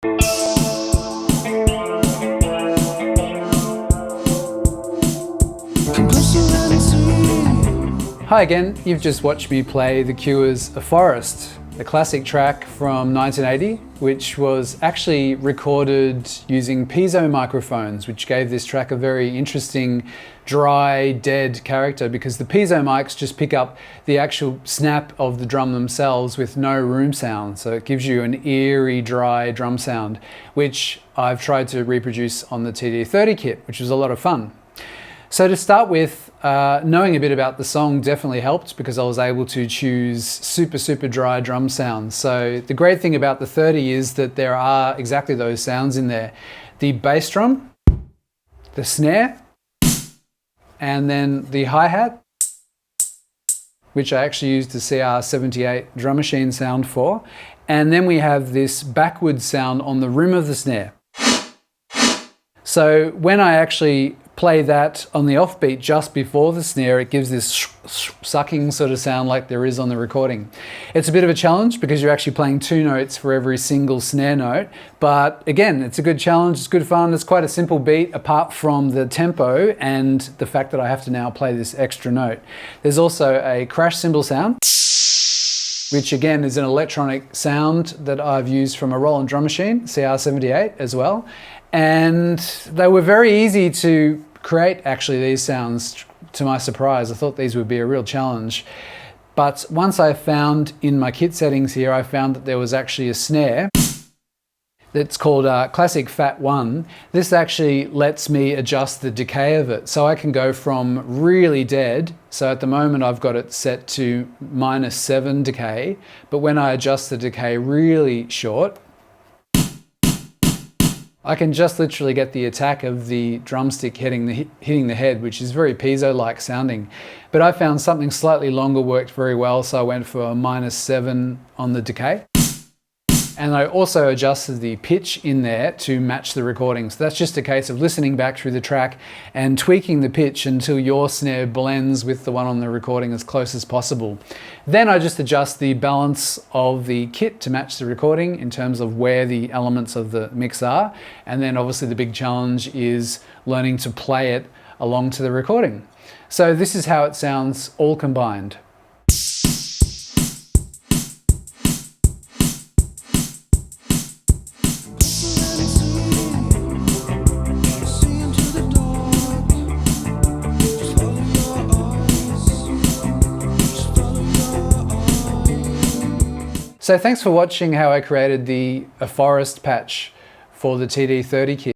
Hi again, you've just watched me play The Cure's A Forest, a classic track from 1980, which was actually recorded using piezo microphones, which gave this track a very interesting, dry, dead character, because the piezo mics just pick up the actual snap of the drum themselves with no room sound. So it gives you an eerie, dry drum sound, which I've tried to reproduce on the TD-30 kit, which was a lot of fun. So to start with, knowing a bit about the song definitely helped, because I was able to choose super dry drum sounds. So the great thing about the 30 is that there are exactly those sounds in there. The bass drum, the snare, and then the hi-hat, which I actually used the CR78 drum machine sound for. And then we have this backwards sound on the rim of the snare. So when I actually play that on the offbeat just before the snare, it gives this sucking sort of sound like there is on the recording. It's a bit of a challenge because you're actually playing 2 notes for every single snare note, but again, it's a good challenge, it's good fun, it's quite a simple beat apart from the tempo and the fact that I have to now play this extra note. There's also a crash cymbal sound, which again is an electronic sound that I've used from a Roland drum machine, CR78 as well. And they were very easy to create, actually, these sounds, to my surprise. I thought these would be a real challenge. But once I found in my kit settings here, I found that there was actually a snare that's called Classic Fat 1. This actually lets me adjust the decay of it. So I can go from really dead, so at the moment I've got it set to -7 decay, but when I adjust the decay really short, I can just literally get the attack of the drumstick hitting the head, which is very piezo-like sounding. But I found something slightly longer worked very well, so I went for a -7 on the decay. And I also adjusted the pitch in there to match the recording. So that's just a case of listening back through the track and tweaking the pitch until your snare blends with the one on the recording as close as possible. Then I just adjust the balance of the kit to match the recording in terms of where the elements of the mix are. And then obviously the big challenge is learning to play it along to the recording. So this is how it sounds all combined. So thanks for watching how I created the A Forest patch for the TD-30 kit.